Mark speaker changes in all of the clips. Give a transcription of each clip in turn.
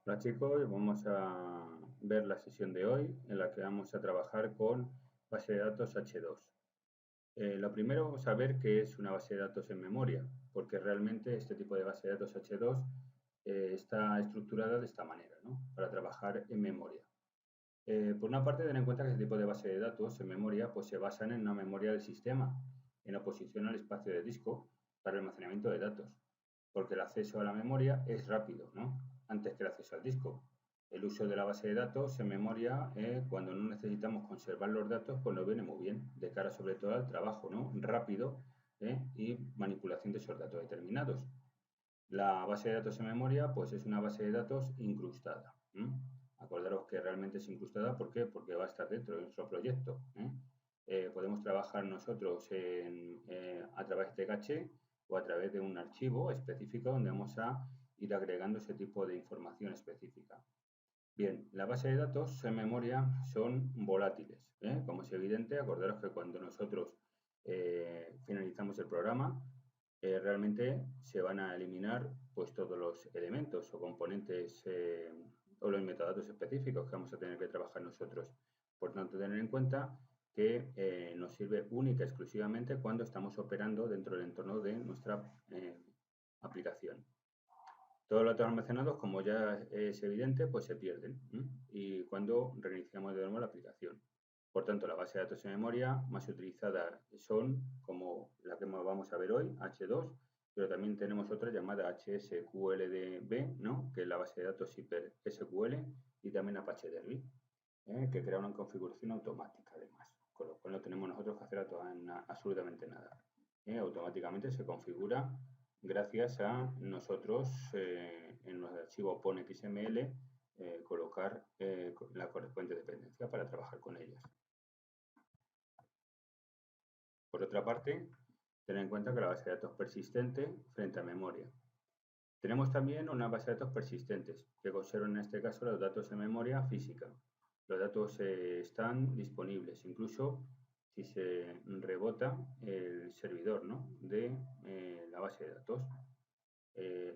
Speaker 1: Hola chicos, vamos a ver la sesión de hoy en la que vamos a trabajar con base de datos H2. Lo primero vamos a ver qué es una base de datos en memoria, porque realmente este tipo de base de datos H2 está estructurada de esta manera, ¿no? Para trabajar en memoria. Por una parte, ten en cuenta que este tipo de base de datos en memoria pues, se basan en una memoria del sistema, en oposición al espacio de disco para el almacenamiento de datos, porque el acceso a la memoria es rápido, ¿no? Antes que el acceso al disco. El uso de la base de datos en memoria, cuando no necesitamos conservar los datos, pues nos viene muy bien, de cara sobre todo al trabajo, ¿no? Rápido y manipulación de esos datos determinados. La base de datos en memoria, pues es una base de datos incrustada. Acordaros que realmente es incrustada, ¿por qué? Porque va a estar dentro de nuestro proyecto. Podemos trabajar nosotros a través de caché o a través de un archivo específico donde vamos a ir agregando ese tipo de información específica. Bien, la base de datos en memoria son volátiles. Como es evidente, acordaros que cuando nosotros finalizamos el programa, realmente se van a eliminar pues, todos los elementos o componentes o los metadatos específicos que vamos a tener que trabajar nosotros. Por tanto, tener en cuenta que nos sirve única y exclusivamente cuando estamos operando dentro del entorno de nuestra aplicación. Todos los datos almacenados, como ya es evidente, pues se pierden y cuando reiniciamos de nuevo la aplicación. Por tanto, la base de datos en memoria más utilizada son, como la que vamos a ver hoy, H2, pero también tenemos otra llamada HSQLDB, ¿no? Que es la base de datos HyperSQL, y también Apache Derby, que crea una configuración automática además, con lo cual no tenemos nosotros que hacer absolutamente nada. Automáticamente se configura gracias a nosotros en nuestro archivo PON.xml colocar la correspondiente dependencia para trabajar con ellas. Por otra parte, tener en cuenta que la base de datos persistente frente a memoria. Tenemos también una base de datos persistentes que conservan en este caso los datos en memoria física. Los datos están disponibles, incluso si se rebota el servidor, ¿no? de la base de datos.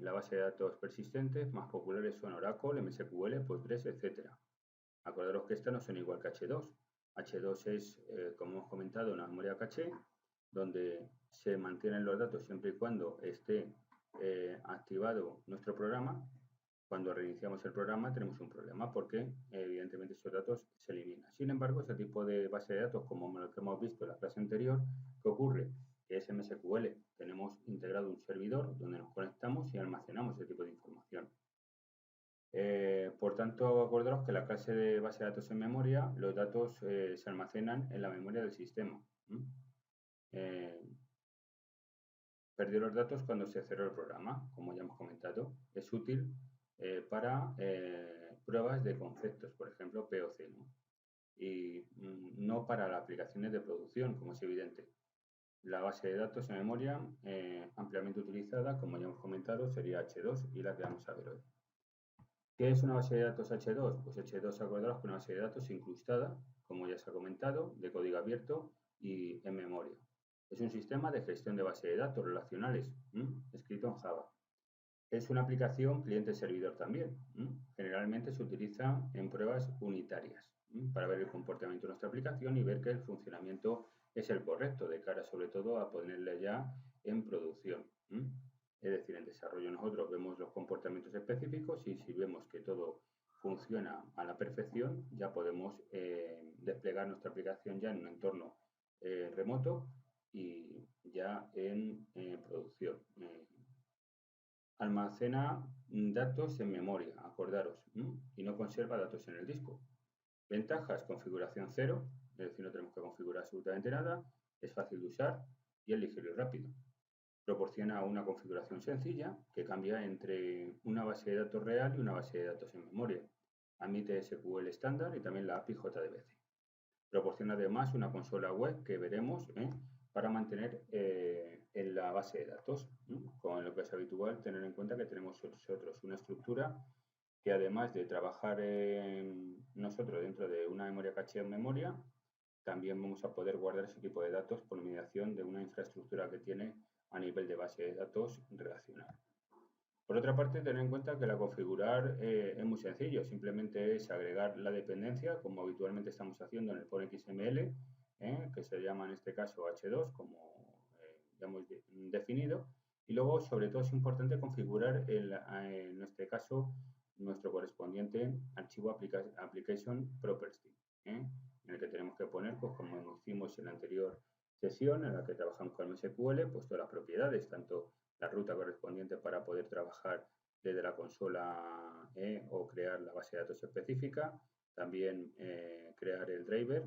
Speaker 1: La base de datos persistentes más populares son Oracle, MSQL, Postgres, etc. Acordaros que estas no son igual que H2. H2 es, como hemos comentado, una memoria caché donde se mantienen los datos siempre y cuando esté activado nuestro programa. Cuando reiniciamos el programa tenemos un problema porque evidentemente esos datos se eliminan. Sin embargo, este tipo de base de datos, como lo que hemos visto en la clase anterior, ¿qué ocurre? Que es MSQL. Tenemos integrado un servidor donde nos conectamos y almacenamos ese tipo de información. Por tanto, acordaros que la clase de base de datos en memoria, los datos se almacenan en la memoria del sistema. Perdió los datos cuando se cerró el programa, como ya hemos comentado. Es útil para pruebas de conceptos, por ejemplo, POC, ¿no? Y no para las aplicaciones de producción, como es evidente. La base de datos en memoria ampliamente utilizada, como ya hemos comentado, sería H2 y la que vamos a ver hoy. ¿Qué es una base de datos H2? Pues H2, acordaros que una base de datos incrustada, como ya se ha comentado, de código abierto y en memoria. Es un sistema de gestión de base de datos relacionales, escrito en Java. Es una aplicación cliente-servidor también. Generalmente se utiliza en pruebas unitarias para ver el comportamiento de nuestra aplicación y ver que el funcionamiento es el correcto, de cara sobre todo a ponerla ya en producción. Es decir, en desarrollo nosotros vemos los comportamientos específicos y si vemos que todo funciona a la perfección, ya podemos desplegar nuestra aplicación ya en un entorno remoto y ya en producción. Almacena datos en memoria, acordaros, y no conserva datos en el disco. Ventajas, configuración cero, es decir, no tenemos que configurar absolutamente nada, es fácil de usar y es ligero y rápido. Proporciona una configuración sencilla que cambia entre una base de datos real y una base de datos en memoria. Admite SQL estándar y también la API JDBC. Proporciona además una consola web que veremos para mantener en la base de datos. Con lo que es habitual tener en cuenta que tenemos nosotros una estructura que además de trabajar nosotros dentro de una memoria caché en memoria, también vamos a poder guardar ese tipo de datos por mediación de una infraestructura que tiene a nivel de base de datos relacional. Por otra parte, tener en cuenta que la configurar es muy sencillo, simplemente es agregar la dependencia, como habitualmente estamos haciendo en el pone XML, que se llama en este caso H2, como ya hemos definido, y luego, sobre todo, es importante configurar, en este caso, nuestro correspondiente archivo application property, en el que tenemos que poner, pues como hicimos en la anterior sesión en la que trabajamos con MySQL, pues todas las propiedades, tanto la ruta correspondiente para poder trabajar desde la consola o crear la base de datos específica, también crear el driver,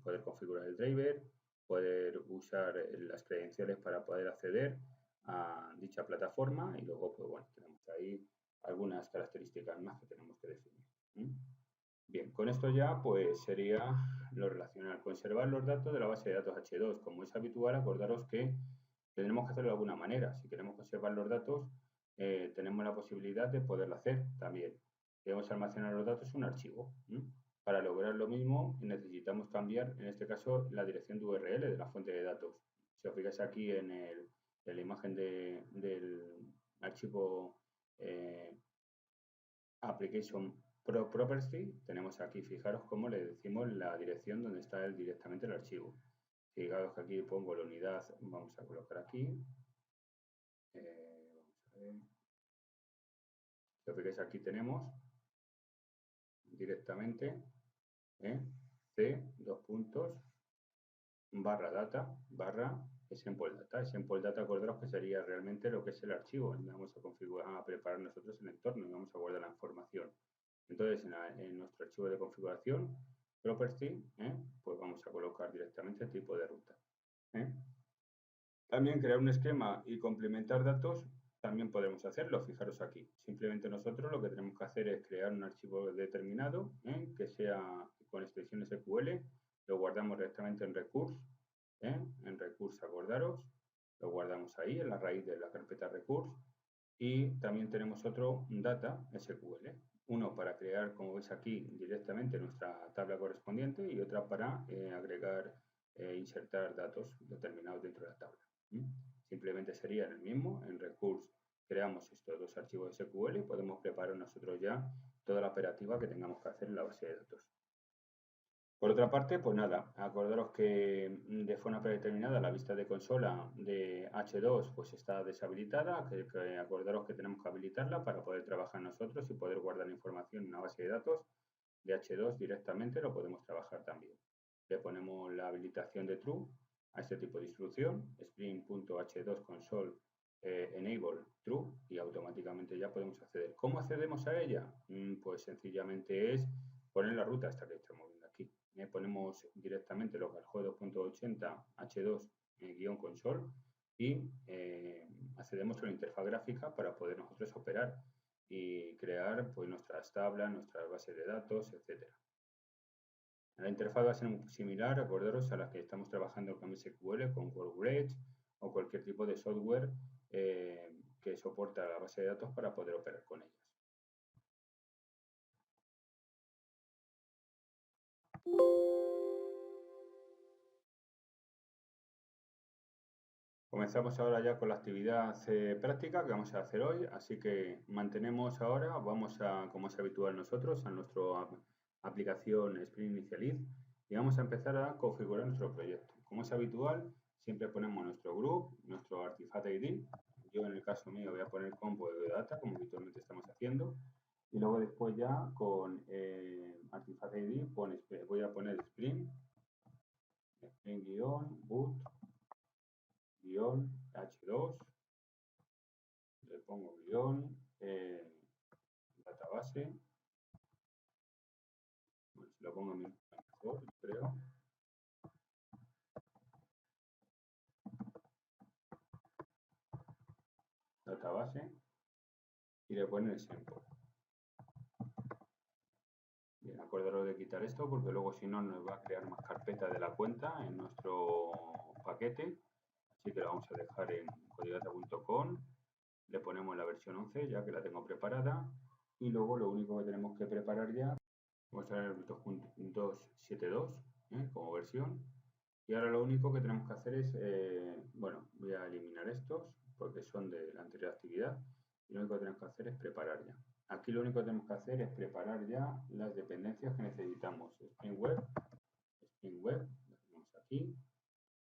Speaker 1: poder configurar el driver, poder usar las credenciales para poder acceder a dicha plataforma y luego, pues bueno, tenemos ahí algunas características más que tenemos que definir. Bien, con esto ya pues sería lo relacional. Conservar los datos de la base de datos H2. Como es habitual, acordaros que tendremos que hacerlo de alguna manera. Si queremos conservar los datos, tenemos la posibilidad de poderlo hacer también. Debemos almacenar los datos en un archivo. Para lograr lo mismo, necesitamos cambiar, en este caso, la dirección de URL de la fuente de datos. Si os fijáis aquí en la imagen del archivo application property, tenemos aquí, fijaros cómo le decimos la dirección donde está directamente el archivo. Fijaros que aquí pongo la unidad, vamos a colocar aquí. Vamos a ver. Si os fijáis, aquí tenemos directamente C, dos puntos, barra data, barra sample data. Sample data, acordaros que sería realmente lo que es el archivo. Vamos a configurar, a preparar nosotros el entorno y vamos a guardar la información. Entonces, en nuestro archivo de configuración, property, pues vamos a colocar directamente el tipo de ruta. También crear un esquema y complementar datos, también podemos hacerlo, fijaros aquí. Simplemente nosotros lo que tenemos que hacer es crear un archivo determinado, que sea con extensión SQL, lo guardamos directamente en recurse, en recurse, acordaros, lo guardamos ahí en la raíz de la carpeta recurse, y también tenemos otro data SQL, uno para crear, como veis aquí, directamente nuestra tabla correspondiente y otra para agregar e insertar datos determinados dentro de la tabla. Simplemente sería el mismo, en recurse creamos estos dos archivos SQL y podemos preparar nosotros ya toda la operativa que tengamos que hacer en la base de datos. Por otra parte, pues nada, acordaros que de forma predeterminada la vista de consola de H2 pues está deshabilitada, que acordaros que tenemos que habilitarla para poder trabajar nosotros y poder guardar información en una base de datos de H2 directamente, lo podemos trabajar también. Le ponemos la habilitación de true a este tipo de instrucción, spring.h2console enable true y automáticamente ya podemos acceder. ¿Cómo accedemos a ella? Pues sencillamente es poner la ruta esta que estamos viendo aquí. Ponemos directamente localhost 2.80 h2-console y accedemos a la interfaz gráfica para poder nosotros operar y crear pues nuestras tablas, nuestras bases de datos, etc. La interfaz va a ser similar, acordaros, a la que estamos trabajando con MySQL, con WordPress o cualquier tipo de software que soporta la base de datos para poder operar con ellas. Comenzamos ahora ya con la actividad práctica que vamos a hacer hoy, así que mantenemos ahora, vamos a, como es habitual nosotros, a nuestra aplicación Spring Initialize y vamos a empezar a configurar nuestro proyecto. Como es habitual, siempre ponemos nuestro group, nuestro Artifact ID. Yo en el caso mío voy a poner compo de data, como habitualmente estamos haciendo, y luego después ya con Artifact ID voy a poner Spring, Spring-boot, H2, le pongo guión, database, bueno, si lo pongo mejor, creo. Database y le pongo el sample. Bien, acordaros de quitar esto porque luego si no nos va a crear más carpetas de la cuenta en nuestro paquete. Así que lo vamos a dejar en codidata.com. Le ponemos la versión 11 ya que la tengo preparada. Y luego lo único que tenemos que preparar ya, vamos a ver el 2.72 como versión. Y ahora lo único que tenemos que hacer es, bueno, voy a eliminar estos porque son de la anterior actividad. lo único que tenemos que hacer es preparar ya. Aquí lo único que tenemos que hacer es preparar ya las dependencias que necesitamos. Spring Web, lo tenemos aquí.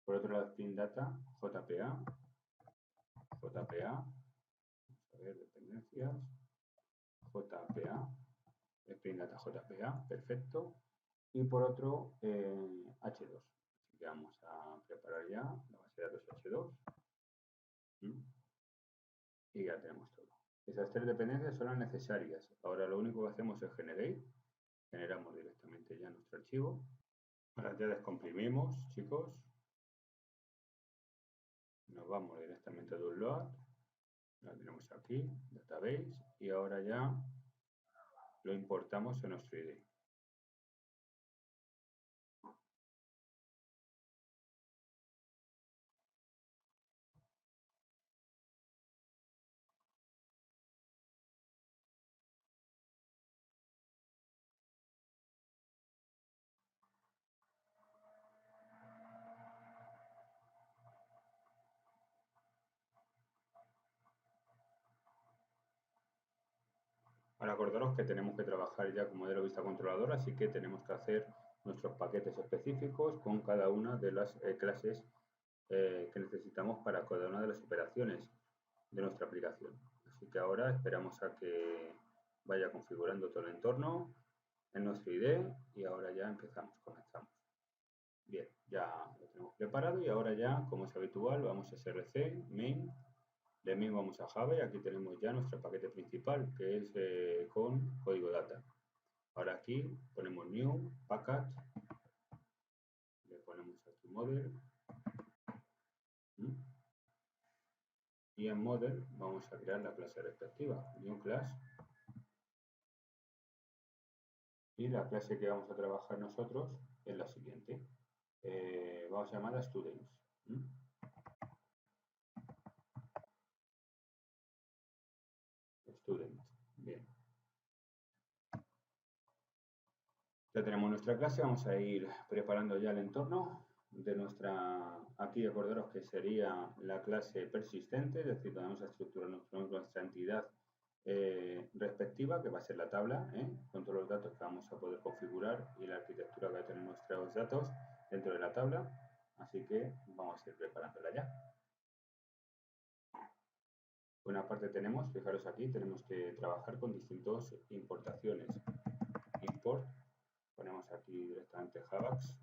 Speaker 1: Por otro lado, Spring Data, JPA, vamos a ver, dependencias, JPA, Spring Data JPA, perfecto. Y por otro, H2. Así que vamos a preparar ya la base de datos H2. Y ya tenemos todo. Esas tres dependencias son las necesarias. Ahora lo único que hacemos es generamos directamente ya nuestro archivo. Ahora ya descomprimimos, chicos. Nos vamos directamente a Download. Lo tenemos aquí, Database. Y ahora ya lo importamos en nuestro IDE. Ahora acordaros que tenemos que trabajar ya con modelo vista controlador, así que tenemos que hacer nuestros paquetes específicos con cada una de las clases que necesitamos para cada una de las operaciones de nuestra aplicación. Así que ahora esperamos a que vaya configurando todo el entorno en nuestro IDE y ahora ya comenzamos. Bien, ya lo tenemos preparado y ahora ya, como es habitual, vamos a src, main, de main vamos a Java y aquí tenemos ya nuestro paquete principal que es con código data. Ahora aquí ponemos new, package, le ponemos aquí model, y en model vamos a crear la clase respectiva, new class, y la clase que vamos a trabajar nosotros es la siguiente. Vamos a llamarla students. Student, bien. Ya tenemos nuestra clase, vamos a ir preparando ya el entorno de nuestra, aquí acordaros que sería la clase persistente, es decir, vamos a estructurar nuestra entidad respectiva, que va a ser la tabla, con todos los datos que vamos a poder configurar y la arquitectura que va a tener nuestros datos dentro de la tabla, así que vamos a ir preparándola ya. Por una parte tenemos, fijaros aquí, tenemos que trabajar con distintas importaciones. Import, ponemos aquí directamente Javax,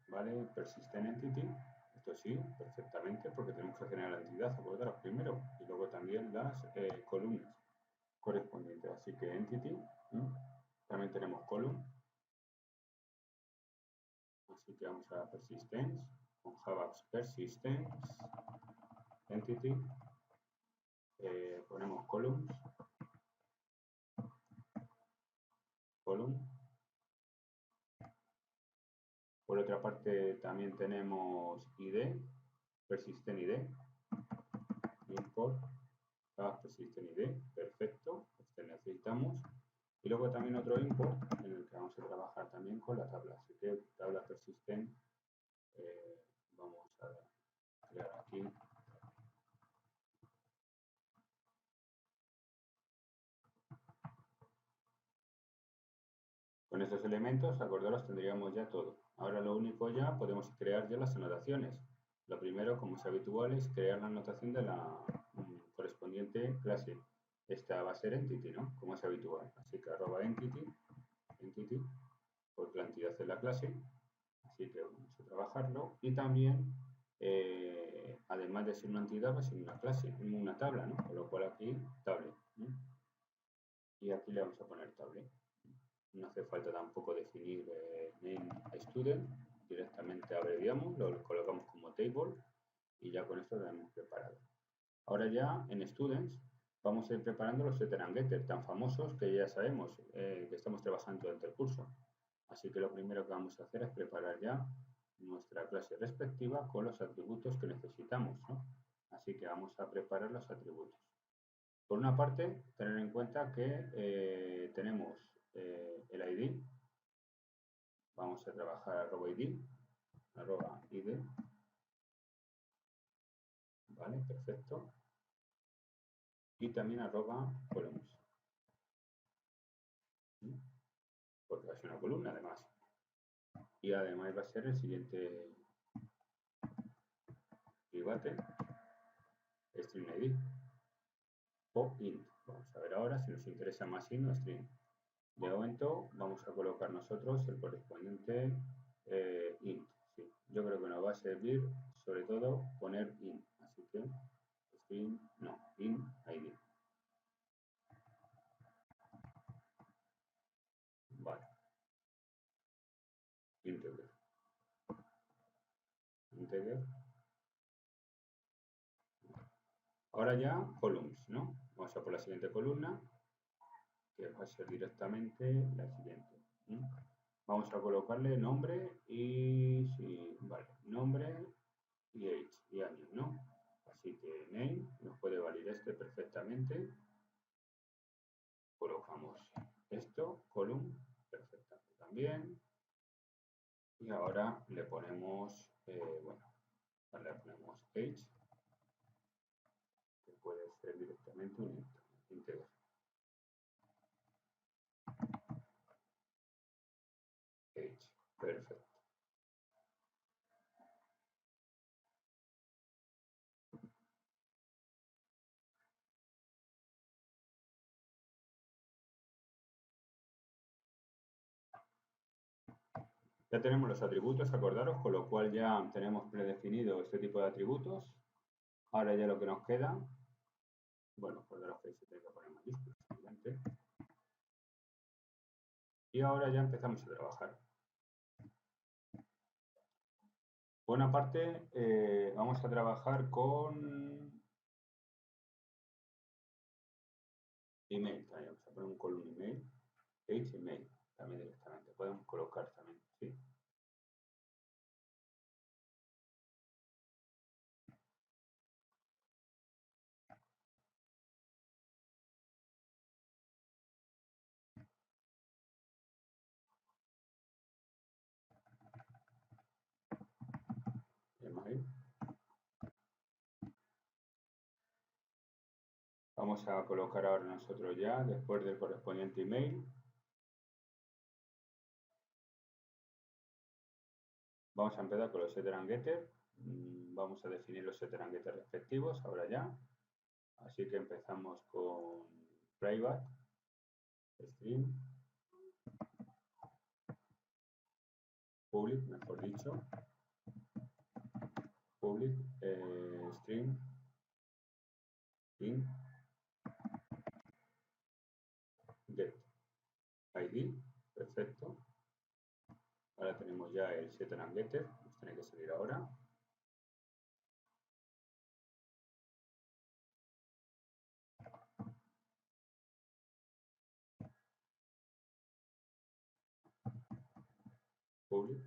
Speaker 1: ¿vale? Persistent entity, esto sí, perfectamente, porque tenemos que generar la entidad, acordaros primero, y luego también las columnas correspondientes. Así que entity, también tenemos column, así que vamos a persistence, con Javax persistence, entity, ponemos column, por otra parte también tenemos id, persistent id, import, persistent id, perfecto, este necesitamos, y luego también otro import en el que vamos a trabajar también con la tabla, así que tabla persistent, vamos a crear aquí con estos elementos, acordaros, tendríamos ya todo. Ahora lo único ya, podemos crear ya las anotaciones. Lo primero, como es habitual, es crear la anotación de la correspondiente clase. Esta va a ser entity, ¿no? Como es habitual. Así que arroba entity, porque la entidad es la clase. Así que vamos a trabajarlo. Y también, además de ser una entidad, va a ser una clase, una tabla, ¿no? Con lo cual aquí, table. Y aquí le vamos a poner table. No hace falta tampoco definir name student, directamente abreviamos, lo colocamos como table y ya con esto lo hemos preparado. Ahora ya en students vamos a ir preparando los setter and getter tan famosos que ya sabemos que estamos trabajando durante el curso. Así que lo primero que vamos a hacer es preparar ya nuestra clase respectiva con los atributos que necesitamos, ¿no? Así que vamos a preparar los atributos. Por una parte, tener en cuenta que tenemos el ID, vamos a trabajar @id, ¿vale? Perfecto. Y también @columns, porque va a ser una columna además. Y además va a ser el siguiente private string ID o int. Vamos a ver ahora si nos interesa más int o string. De momento vamos a colocar nosotros el correspondiente int. Sí, yo creo que nos va a servir sobre todo poner int. Así que string, no, int ID. Vale. Integer. Integer. Ahora ya columns, ¿no? Vamos a por la siguiente columna, que va a ser directamente la siguiente. Vamos a colocarle nombre y sí, vale, nombre y age y año, ¿no? Así que name nos puede valer este perfectamente. Colocamos esto, column, perfectamente también. Y ahora le ponemos, bueno, le ponemos age, que puede ser directamente un integer. Age, perfecto. Ya tenemos los atributos, acordaros, con lo cual ya tenemos predefinido este tipo de atributos. Ahora ya lo que nos queda, bueno, acordaros que se tiene que poner mayúsculas, evidente. Y ahora ya empezamos a trabajar. Por una parte, vamos a trabajar con email. También vamos a poner un column email, age email, también directamente. Podemos colocar también, sí. Email. Vamos a colocar ahora nosotros ya, después del correspondiente email, vamos a empezar con los setter and getter. Vamos a definir los setter and getter respectivos ahora ya. Así que empezamos con private string, public, mejor dicho, public string int get id, perfecto. Ahora tenemos ya el setter and getter, nos tiene que salir ahora. Public.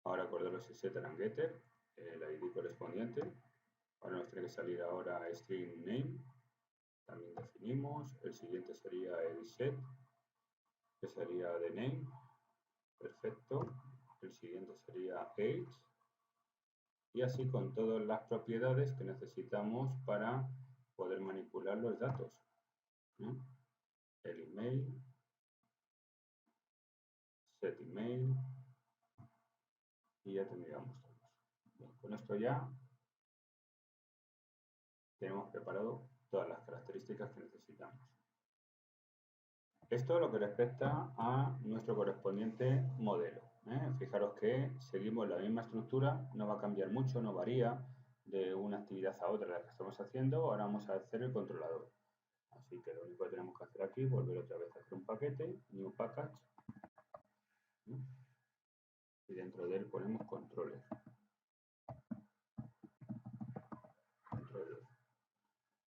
Speaker 1: Ahora acordaros el setter and getter, el id correspondiente. Ahora nos tiene que salir ahora string name, también definimos. El siguiente sería el set, que sería the name, perfecto. El siguiente sería age. Y así con todas las propiedades que necesitamos para poder manipular los datos. El email, set email, y ya tendríamos todos. Bien, con esto ya tenemos preparado todas las características que necesitamos. Esto es lo que respecta a nuestro correspondiente modelo. Fijaros que seguimos la misma estructura, no va a cambiar mucho, no varía de una actividad a otra la que estamos haciendo. Ahora vamos a hacer el controlador. Así que lo único que tenemos que hacer aquí es volver otra vez a hacer un paquete, new package, y dentro de él ponemos controller.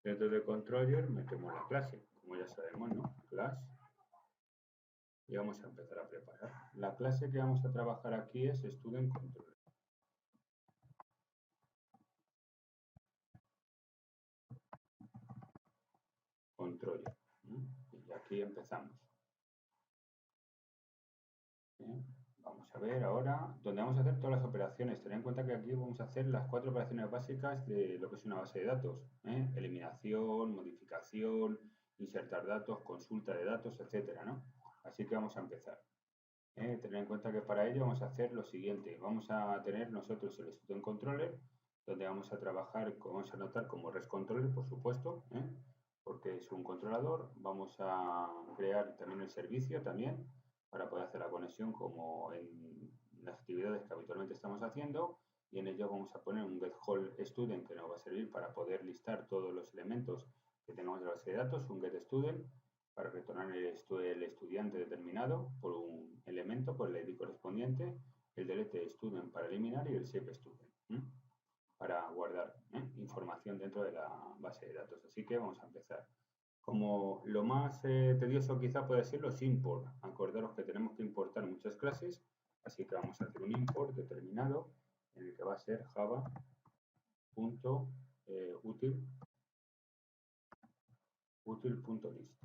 Speaker 1: Dentro de controller metemos la clase, como ya sabemos, ¿no? Class. Y vamos a empezar a preparar. La clase que vamos a trabajar aquí es student controller. Controller. Y aquí empezamos. Bien. Vamos a ver ahora, donde vamos a hacer todas las operaciones. Tened en cuenta que aquí vamos a hacer las 4 operaciones básicas de lo que es una base de datos. Eliminación, modificación, insertar datos, consulta de datos, etcétera, ¿no? Así que vamos a empezar. Tener en cuenta que para ello vamos a hacer lo siguiente. Vamos a tener nosotros el Student Controller, donde vamos a trabajar, vamos a anotar como REST Controller, por supuesto, porque es un controlador. Vamos a crear también el servicio también, para poder hacer la conexión como en las actividades que habitualmente estamos haciendo. Y en ello vamos a poner un getWholeStudent que nos va a servir para poder listar todos los elementos que tengamos de la base de datos, un getStudent para retornar el estudiante determinado por un elemento, por el ID correspondiente, el delete student para eliminar y el save student para guardar información dentro de la base de datos. Así que vamos a empezar. Como lo más tedioso quizá puede ser los import. Acordaros que tenemos que importar muchas clases, así que vamos a hacer un import determinado en el que va a ser java.util.list.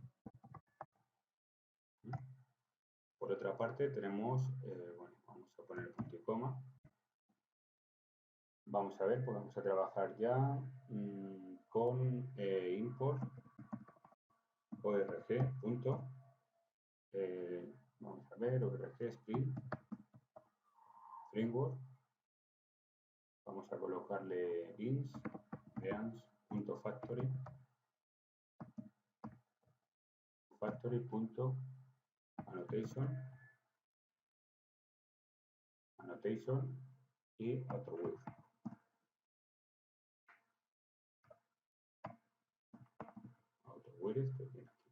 Speaker 1: Por otra parte tenemos, bueno, vamos a poner punto y coma. Vamos a ver, pues vamos a trabajar ya con import org. Vamos a ver, org Spring Framework. Vamos a colocarle beans.factory annotation y AutoWorld. AutoWorld que tiene aquí.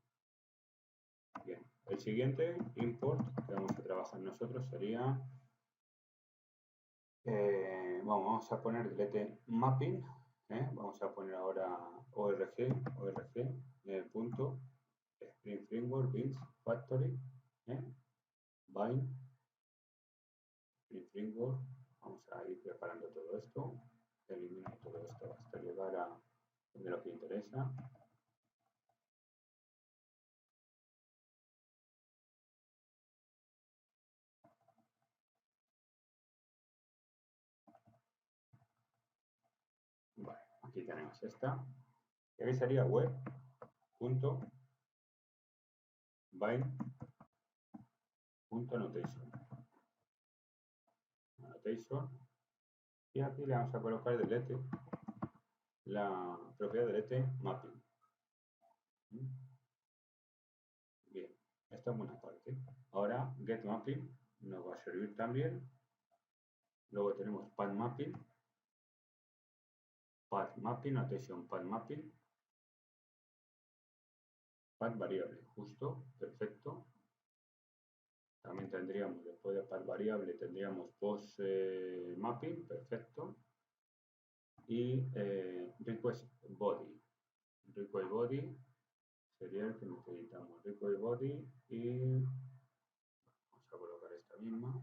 Speaker 1: Bien, el siguiente import que vamos a trabajar nosotros sería vamos a poner delete mapping. Vamos a poner ahora org punto Spring Framework beans factory bind Spring Framework. Vamos a ir preparando todo esto. Elimino todo esto hasta llegar a lo que interesa. Vale, aquí tenemos esta. Y aquí sería web.bind.annotation. Y aquí le vamos a colocar delete, la propiedad delete mapping. Bien, esta es buena parte. Ahora getMapping nos va a servir también. Luego tenemos pathMapping, annotation pathMapping, path variable, justo, perfecto. También tendríamos, después de path variable, tendríamos post mapping, perfecto. Y request body. Request body sería el que necesitamos. Request body y vamos a colocar esta misma.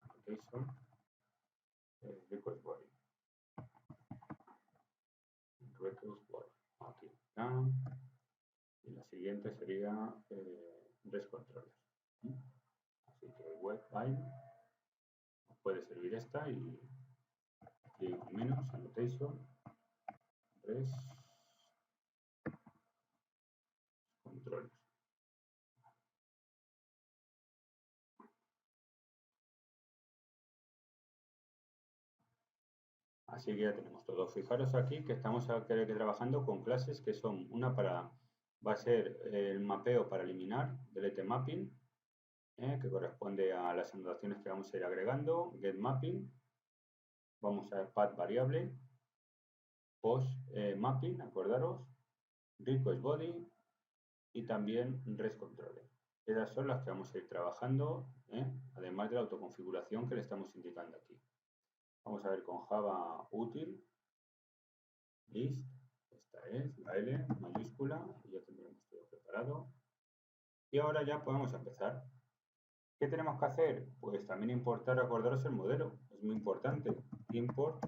Speaker 1: Annotation. Request body. Request body. Aquí está. Y la siguiente sería REST controller. Así que web bind puede servir esta y menos annotation REST controllers. Así que ya tenemos todo. Fijaros aquí que estamos trabajando con clases que son una va a ser el mapeo para eliminar, delete mapping, que corresponde a las anotaciones que vamos a ir agregando, get mapping, vamos a ver path variable, post mapping, acordaros, request body y también REST controller. Esas son las que vamos a ir trabajando, además de la autoconfiguración que le estamos indicando aquí. Vamos a ver con Java útil, list, esta es la L mayúscula, y ya tendremos todo preparado. Y ahora ya podemos empezar. ¿Qué tenemos que hacer? Pues también importar, acordaros el modelo, es muy importante. Import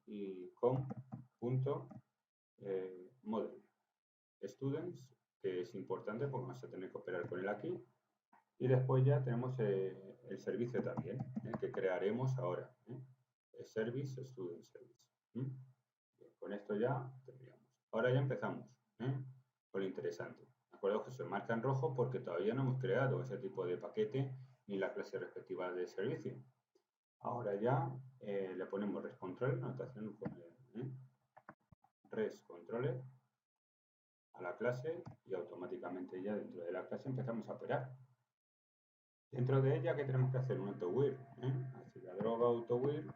Speaker 1: y com.model students, que es importante porque vamos a tener que operar con él aquí. Y después ya tenemos el servicio también, que crearemos ahora. Service, Student Service. Bien, con esto ya tendríamos. Ahora ya empezamos con lo interesante. Acuerdo que se marca en rojo porque todavía no hemos creado ese tipo de paquete ni la clase respectiva de servicio. Ahora ya le ponemos REST-controller, notación REST-controller a la clase y automáticamente ya dentro de la clase empezamos a operar. Dentro de ella, ¿qué tenemos que hacer? Un AutoWhere. Así que droga AutoWhere,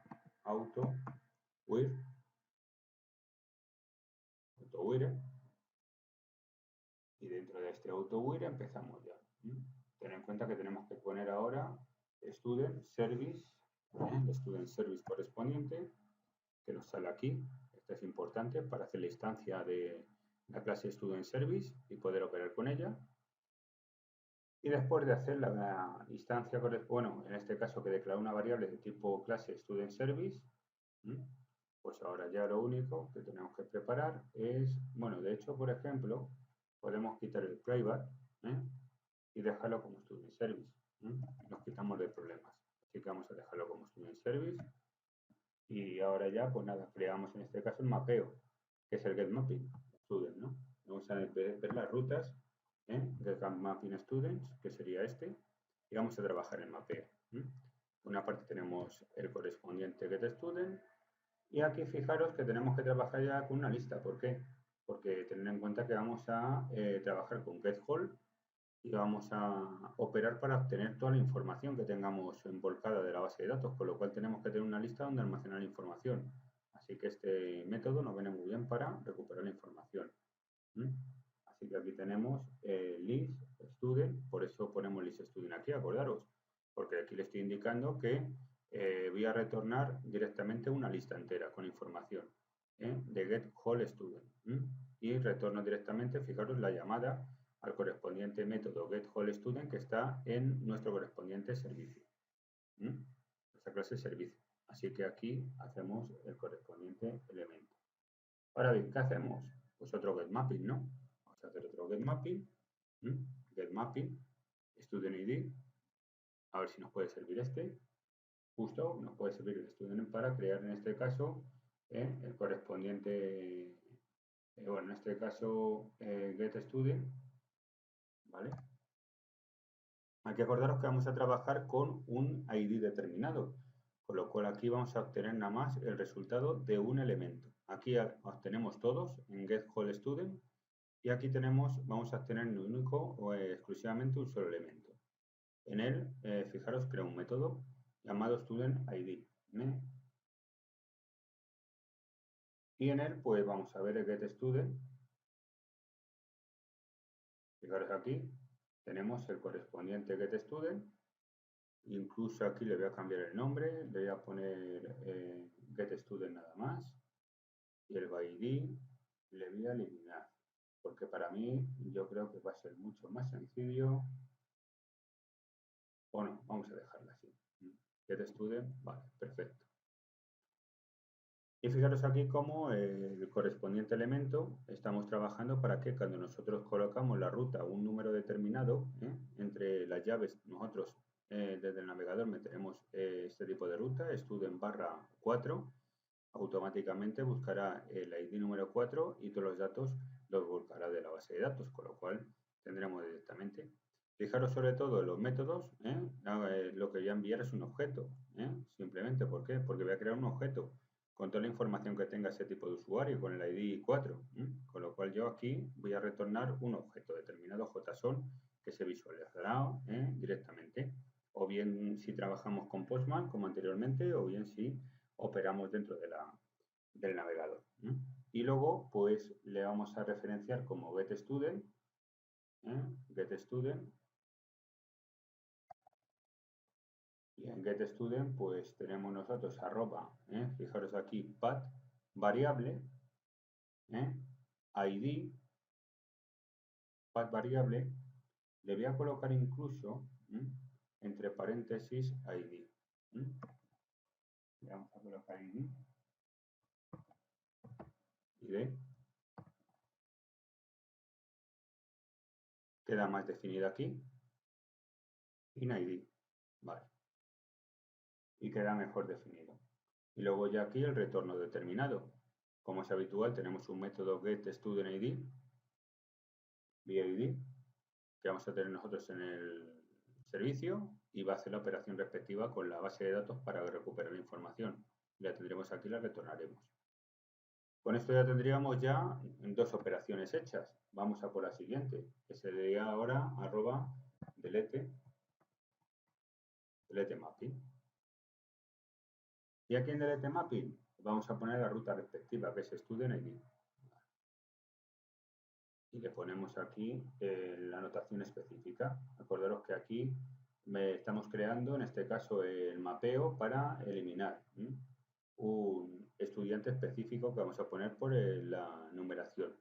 Speaker 1: AutoWhere, AutoWhere. Y dentro de este AutoWhere empezamos ya. Ten en cuenta que tenemos que poner ahora Student Service, el Student Service correspondiente, que nos sale aquí. Esto es importante para hacer la instancia de la clase Student Service y poder operar con ella. Y después de hacer la instancia, bueno, en este caso que declara una variable de tipo clase Student Service, pues ahora ya lo único que tenemos que preparar es, bueno, de hecho, por ejemplo, podemos quitar el private y dejarlo como Student Service. Nos quitamos de problemas. Así que vamos a dejarlo como Student Service. Y ahora ya, pues nada, creamos en este caso el mapeo, que es el Get Mapping Student, ¿no? Vamos a ver las rutas, Get Mapping Students, que sería este, y vamos a trabajar el mapeo. Por una parte tenemos el correspondiente Get Student, y aquí fijaros que tenemos que trabajar ya con una lista. ¿Por qué? Porque tener en cuenta que vamos a trabajar con GetHall y vamos a operar para obtener toda la información que tengamos volcada de la base de datos, con lo cual tenemos que tener una lista donde almacenar la información. Así que este método nos viene muy bien para recuperar la información. Así que aquí tenemos list student, por eso ponemos list student aquí, acordaros, porque aquí le estoy indicando que voy a retornar directamente una lista entera con información de get whole student. Y retorno directamente, fijaros, la llamada al correspondiente método getWholeStudent que está en nuestro correspondiente servicio. Nuestra clase servicio. Así que aquí hacemos el correspondiente elemento. Ahora bien, ¿qué hacemos? Pues otro getMapping, ¿no? Vamos a hacer otro getMapping. getMapping, student ID. A ver si nos puede servir este. Justo nos puede servir el student para crear en este caso el correspondiente, bueno, en este caso getStudent, ¿vale? Hay que acordaros que vamos a trabajar con un ID determinado, con lo cual aquí vamos a obtener nada más el resultado de un elemento. Aquí obtenemos todos en getWholeStudent y aquí vamos a obtener en único o exclusivamente un solo elemento. En él, fijaros, creo un método llamado StudentID. Y en él, pues vamos a ver el getStudent. Fijaros aquí, tenemos el correspondiente getStudent. Incluso aquí le voy a cambiar el nombre, le voy a poner getStudent nada más. Y el byId le voy a eliminar. Porque para mí yo creo que va a ser mucho más sencillo. Bueno, vamos a dejarla así. GetStudent, vale, perfecto. Y fijaros aquí cómo el correspondiente elemento estamos trabajando para que cuando nosotros colocamos la ruta un número determinado, entre las llaves nosotros desde el navegador meteremos este tipo de ruta, student/4, automáticamente buscará el ID número 4 y todos los datos los volcará de la base de datos, con lo cual tendremos directamente. Fijaros sobre todo en los métodos, lo que voy a enviar es un objeto, simplemente, ¿por qué? Porque voy a crear un objeto con toda la información que tenga ese tipo de usuario, con el ID 4, con lo cual yo aquí voy a retornar un objeto determinado JSON que se visualizará directamente, o bien si trabajamos con Postman como anteriormente, o bien si operamos dentro del navegador. Y luego, pues le vamos a referenciar como getStudent, getStudent. Y en getStudent, pues tenemos nosotros arroba, fijaros aquí, path, variable, ID, path variable, le voy a colocar incluso entre paréntesis ID. Le vamos a colocar ID. ID. Queda más definido aquí. in ID, vale, y queda mejor definido. Y luego ya aquí el retorno determinado. Como es habitual, tenemos un método getStudentID, BID, que vamos a tener nosotros en el servicio y va a hacer la operación respectiva con la base de datos para recuperar la información. La tendremos aquí y la retornaremos. Con esto ya tendríamos ya dos operaciones hechas. Vamos a por la siguiente, que sería ahora @delete mapping. Y aquí en delete mapping vamos a poner la ruta respectiva, que es student.id. Y le ponemos aquí la anotación específica. Acordaros que aquí estamos creando, en este caso, el mapeo para eliminar un estudiante específico que vamos a poner por la numeración.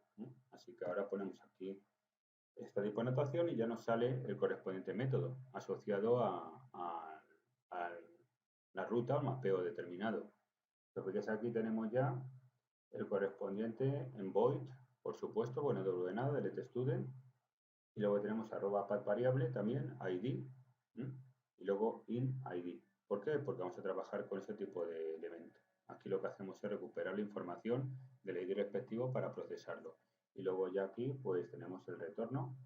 Speaker 1: Así que ahora ponemos aquí este tipo de anotación y ya nos sale el correspondiente método asociado a la ruta o mapeo determinado. Entonces aquí tenemos ya el correspondiente en void, por supuesto, bueno, de nada, delete student, y luego tenemos @path variable también, id, y luego in id. ¿Por qué? Porque vamos a trabajar con ese tipo de elemento. Aquí lo que hacemos es recuperar la información del id respectivo para procesarlo. Y luego ya aquí pues tenemos el retorno,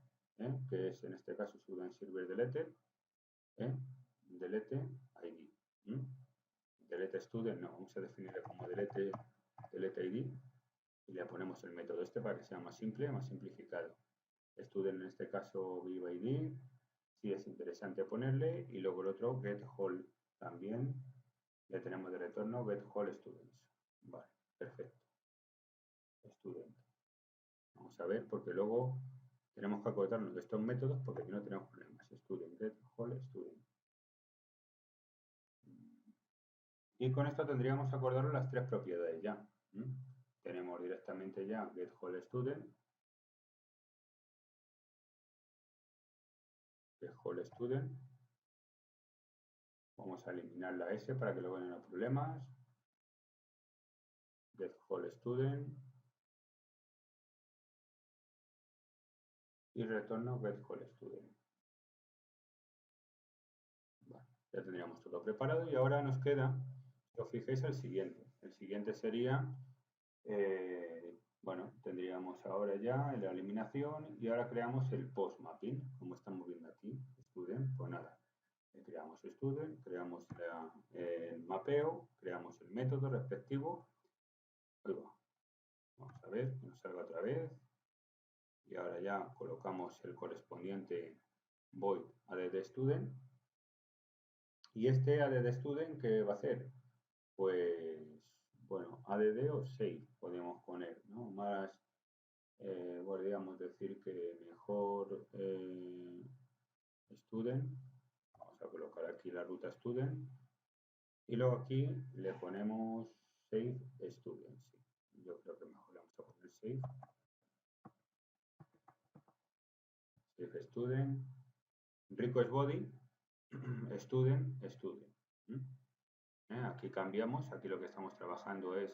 Speaker 1: que es en este caso student server delete, delete id. Delete student, no, vamos a definirle como delete id y le ponemos el método este para que sea más simple, más simplificado. Student en este caso viva id, si es interesante ponerle, y luego el otro get whole también le tenemos de retorno get whole students. Vale, perfecto. Student. Vamos a ver porque luego tenemos que acordarnos de estos métodos porque aquí no tenemos problemas. Student, get whole student. Y con esto tendríamos que acordarnos las tres propiedades ya. Tenemos directamente ya get whole student, student. Vamos a eliminar la S para que luego no haya problemas. Get whole student. Y retorno get whole student. Vale, ya tendríamos todo preparado y ahora nos queda, si os fijáis, el siguiente. El siguiente sería, bueno, tendríamos ahora ya la eliminación y ahora creamos el post mapping, como estamos viendo aquí, student, pues nada. Creamos student, creamos el mapeo, creamos el método respectivo. Vamos a ver que nos salga otra vez. Y ahora ya colocamos el correspondiente void addStudent. Y este addStudent, ¿qué va a hacer? Pues, bueno, add o save podemos poner, ¿no? Más, podríamos decir que mejor student. Vamos a colocar aquí la ruta student. Y luego aquí le ponemos save student. Sí. Yo creo que mejor le vamos a poner save. Save student. Request body. Student. Aquí cambiamos. Aquí lo que estamos trabajando es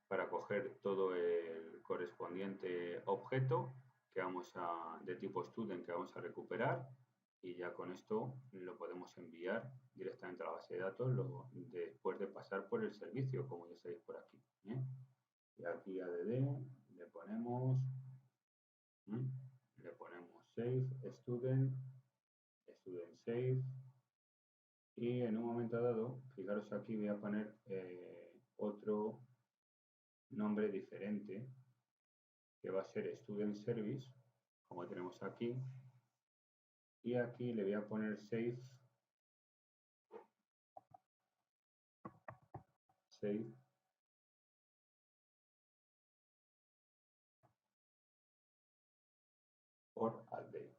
Speaker 1: para coger todo el correspondiente objeto que de tipo student que vamos a recuperar y ya con esto lo podemos enviar directamente a la base de datos después de pasar por el servicio, como ya sabéis por aquí. Y aquí add le ponemos save student save y en un momento dado, fijaros aquí voy a poner otro nombre diferente que va a ser student service, como tenemos aquí, y aquí le voy a poner save or update.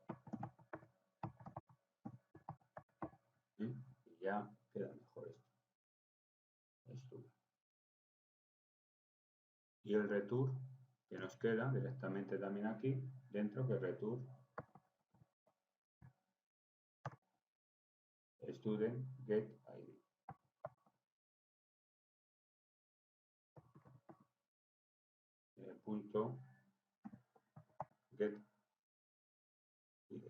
Speaker 1: Y ya queda mejor esto. Y el return que nos queda directamente también aquí dentro, que return student get id. Punto get id.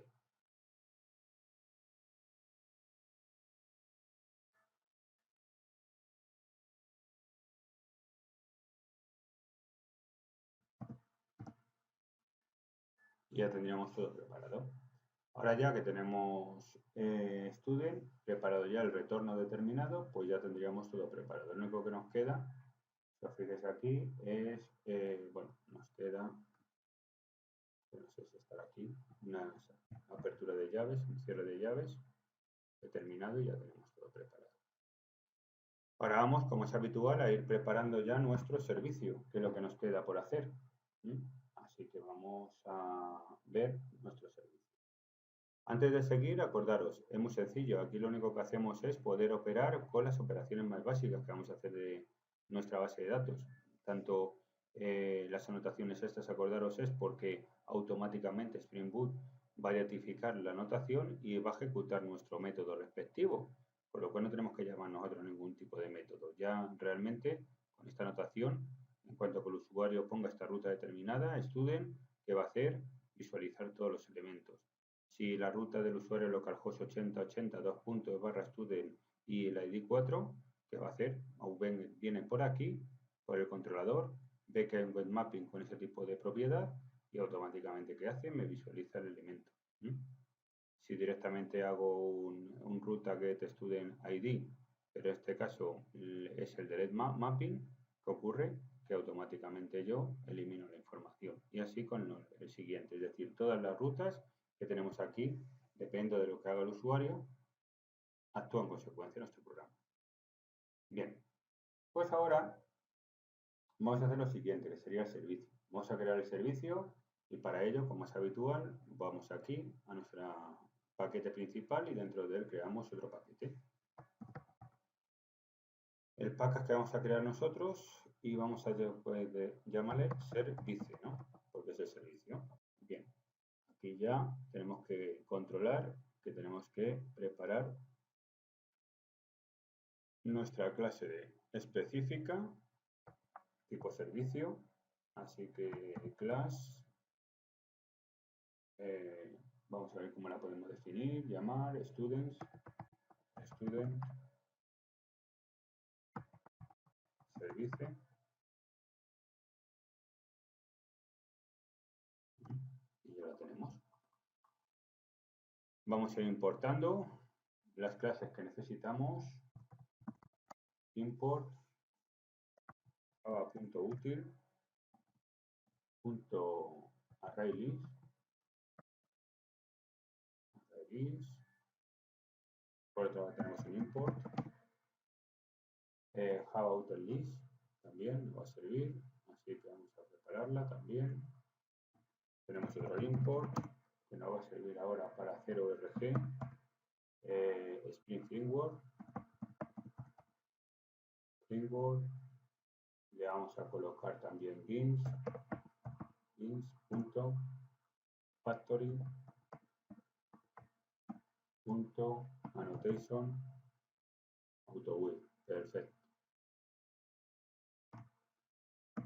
Speaker 1: y ya tendríamos todo preparado. Ahora ya que tenemos student preparado ya el retorno determinado, pues ya tendríamos todo preparado. Lo único que nos queda, si os fijáis aquí, es, bueno, nos queda, no sé si estará aquí, una apertura de llaves, un cierre de llaves determinado y ya tenemos todo preparado. Ahora vamos, como es habitual, a ir preparando ya nuestro servicio, que es lo que nos queda por hacer. Así que vamos a ver nuestro servicio. Antes de seguir, acordaros, es muy sencillo. Aquí lo único que hacemos es poder operar con las operaciones más básicas que vamos a hacer de nuestra base de datos. Tanto las anotaciones estas, acordaros, es porque automáticamente Spring Boot va a identificar la anotación y va a ejecutar nuestro método respectivo. Por lo cual no tenemos que llamar nosotros ningún tipo de método. Ya realmente con esta anotación, en cuanto que el usuario ponga esta ruta determinada, student, ¿qué va a hacer? Visualizar todos los elementos. Si la ruta del usuario localhost 8080 2./student y el ID 4, ¿qué va a hacer? Viene por aquí, por el controlador, ve que hay un web mapping con ese tipo de propiedad y automáticamente ¿qué hace? Me visualiza el elemento. Si directamente hago un ruta get student ID, pero en este caso es el delete mapping, ¿qué ocurre? Que automáticamente yo elimino la información. Y así con el siguiente, es decir, todas las rutas que tenemos aquí, dependiendo de lo que haga el usuario, actúa en consecuencia nuestro programa. Bien, pues ahora vamos a hacer lo siguiente, que sería el servicio. Vamos a crear el servicio y para ello, como es habitual, vamos aquí a nuestro paquete principal y dentro de él creamos otro paquete. El package que vamos a crear nosotros y vamos a llamarle servicio, ¿no? Porque es el servicio. Bien, aquí ya tenemos que controlar que tenemos que preparar nuestra clase de específica tipo servicio, así que class, vamos a ver cómo la podemos definir, llamar student, servicio, y ya la tenemos. Vamos a ir importando las clases que necesitamos, import java.util.arraylist, por otro lado tenemos un import, java.util.list también nos va a servir, así que vamos a prepararla también. Tenemos otro import que nos va a servir ahora para hacer ORG, Spring Framework, le vamos a colocar también beans.factory.annotation autowheel. Perfecto.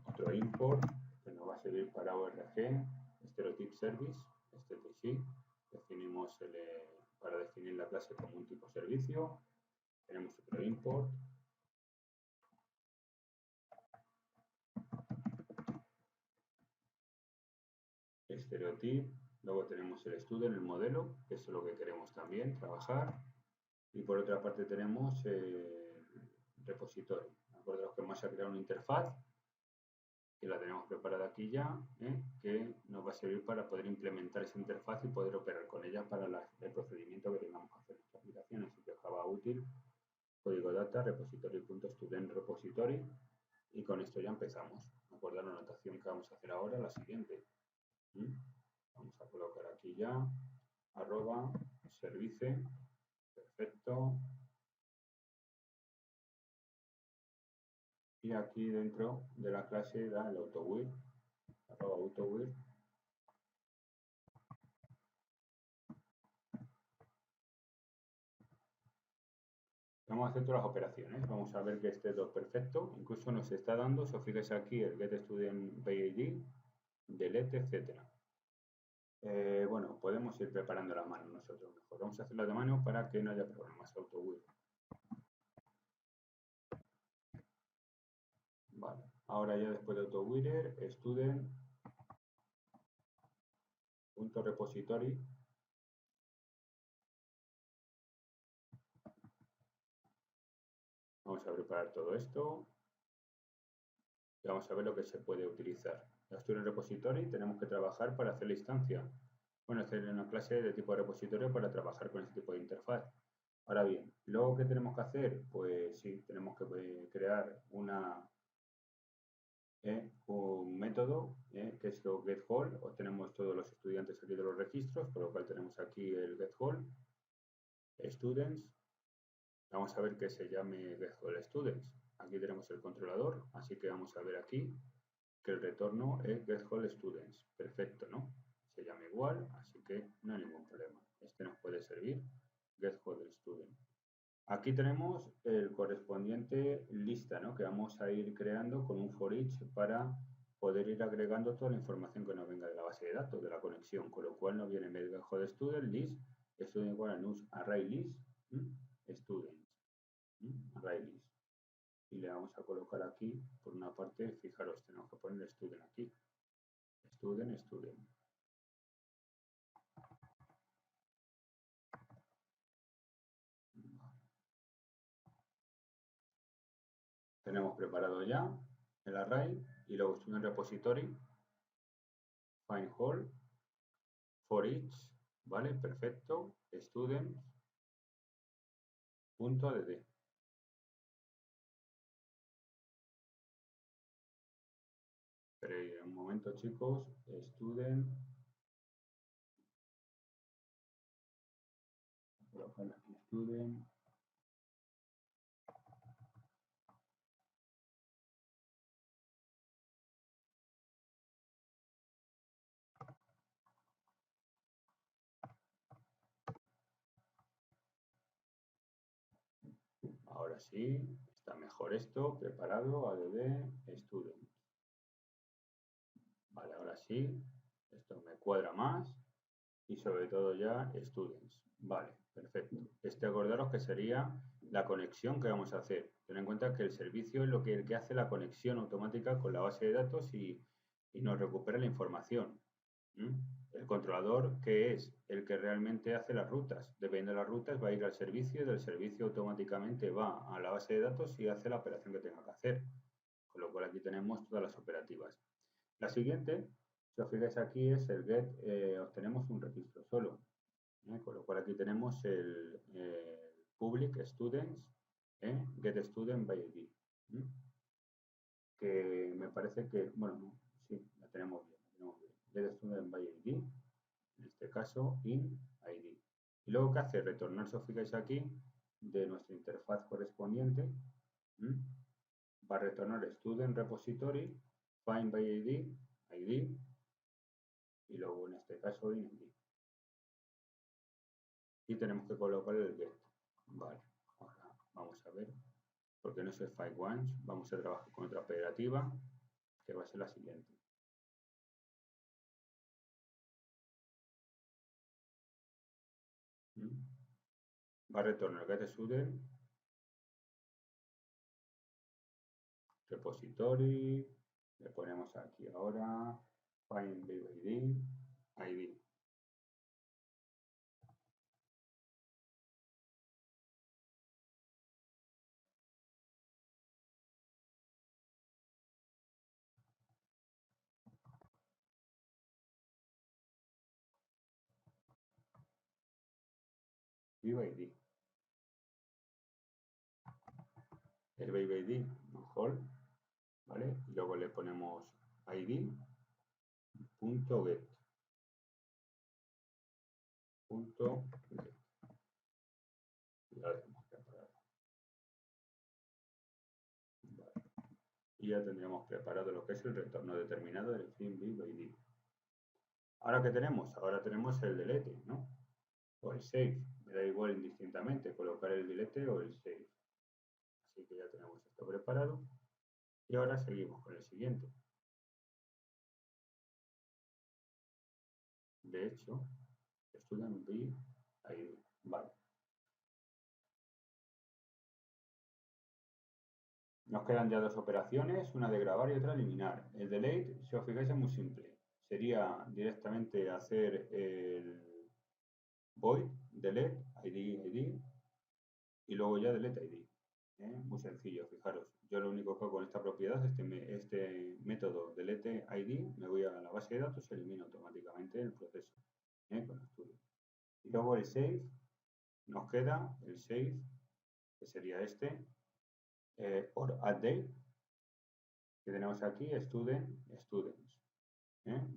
Speaker 1: Otro import que nos va a servir para ORG, stereotype service, STC. Definimos para definir la clase como un tipo servicio. Tenemos otro import. Stereotype. Luego tenemos el student, el modelo, que es lo que queremos también trabajar. Y por otra parte tenemos el repositorio. Acordaos que vamos a crear una interfaz, que la tenemos preparada aquí ya, que nos va a servir para poder implementar esa interfaz y poder operar con ella para el procedimiento que tengamos que hacer en nuestra aplicación. Así que Java útil, código data, repository.student repository, y con esto ya empezamos. Acordar la anotación que vamos a hacer ahora, la siguiente. Vamos a colocar aquí ya @service, perfecto. Y aquí dentro de la clase da el autowheel, @autowheel. Vamos a hacer todas las operaciones, vamos a ver que esté todo perfecto, incluso nos está dando, si os fijáis aquí, el getStudentBID, delete, etc. Bueno, podemos ir preparando la mano nosotros mejor. Vamos a hacerlo de mano para que no haya problemas. Autowheel. Vale, ahora ya después de autowheeler, student.getStudent punto repository. Vamos a preparar todo esto y vamos a ver lo que se puede utilizar. La Student Repository tenemos que trabajar para hacer la instancia. Bueno, hacer una clase de tipo de repositorio para trabajar con este tipo de interfaz. Ahora bien, luego ¿qué tenemos que hacer? Pues sí, tenemos que crear un método que es getHall. Obtenemos todos los estudiantes aquí de los registros, por lo cual tenemos aquí el getHall students. Vamos a ver que se llame getHall students. Aquí tenemos el controlador, así que vamos a ver aquí que el retorno es getHall students. Perfecto, ¿no? Se llama igual, así que no hay ningún problema. Este nos puede servir, getHall student. Aquí tenemos el correspondiente lista, ¿no? Que vamos a ir creando con un for each para poder ir agregando toda la información que nos venga de la base de datos, de la conexión, con lo cual nos viene getHall student list, student igual a news array list, students, array list. Y le vamos a colocar aquí, por una parte, fijaros, tenemos que poner student aquí, student. Tenemos preparado ya el array y luego student repository, find all, for each, ¿vale? Perfecto, students.dd. Pero un momento, chicos, student, student. Ahora sí, está mejor esto, preparado, add student. Vale, ahora sí, esto me cuadra más y sobre todo ya students. Vale, perfecto. Acordaros que sería la conexión que vamos a hacer. Ten en cuenta que el servicio es el que hace la conexión automática con la base de datos y nos recupera la información. El controlador, que es el que realmente hace las rutas. Dependiendo de las rutas, va a ir al servicio y del servicio automáticamente va a la base de datos y hace la operación que tenga que hacer. Con lo cual aquí tenemos todas las operativas. La siguiente, si os fijáis aquí, es el get, obtenemos un registro solo. Con lo cual aquí tenemos el public students, get student by ID. Que me parece que, bueno, no, sí, la tenemos bien. Get student by ID, en este caso in ID. Y luego, ¿qué hace? Retornar, si os fijáis aquí, de nuestra interfaz correspondiente, va a retornar student repository, find by ID, ID, y luego en este caso in ID. Y tenemos que colocar el get. Vale, ahora vamos a ver, porque no es el find once, vamos a trabajar con otra operativa, que va a ser la siguiente. Va a retornar get student repository, le ponemos aquí ahora find by ID, ID. BYD. El BYD mejor, ¿vale? Y luego le ponemos ID.get. .get. Ya dejamos preparado. Vale. Y ya tendríamos preparado lo que es el retorno determinado del fin BYD. ¿Ahora qué tenemos? Ahora tenemos el delete, ¿no? O el save. Me da igual indistintamente colocar el delete o el save. Así que ya tenemos esto preparado. Y ahora seguimos con el siguiente. De hecho, student B, ahí, vale. Nos quedan ya dos operaciones, una de grabar y otra eliminar. El delete, si os fijáis, es muy simple. sería directamente hacer el void delete id y luego ya delete id. Muy sencillo, fijaros. Yo lo único que hago con esta propiedad, este método delete id, me voy a la base de datos y elimino automáticamente el proceso con estudio. Y luego el save, nos queda el save, que sería este, or update, que tenemos aquí, students.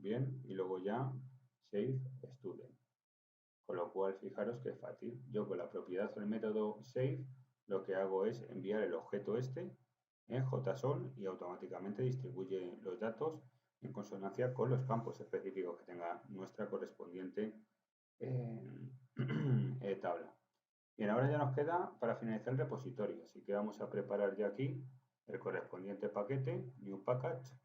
Speaker 1: Bien, y luego ya save student. Con lo cual, fijaros que es fácil. Yo con la propiedad del método save, lo que hago es enviar el objeto este, JSON, y automáticamente distribuye los datos en consonancia con los campos específicos que tenga nuestra correspondiente tabla. Bien, ahora ya nos queda para finalizar el repositorio, así que vamos a preparar ya aquí el correspondiente paquete, new package.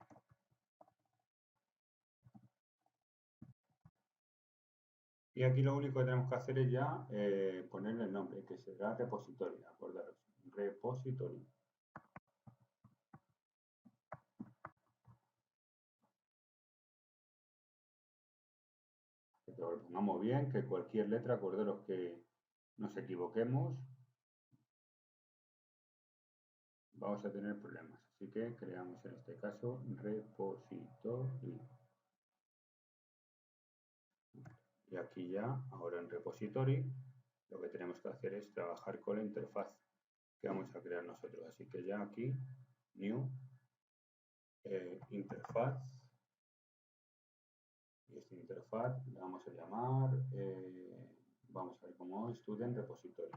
Speaker 1: Y aquí lo único que tenemos que hacer es ya ponerle el nombre, que será repository, acordaros, repository. Que lo pongamos bien, que cualquier letra, acordaros que nos equivoquemos, vamos a tener problemas. Así que creamos en este caso repository. Y aquí ya, ahora en repository, lo que tenemos que hacer es trabajar con la interfaz que vamos a crear nosotros. Así que ya aquí, new, interfaz, y esta interfaz la vamos a llamar, vamos a ver como student repository.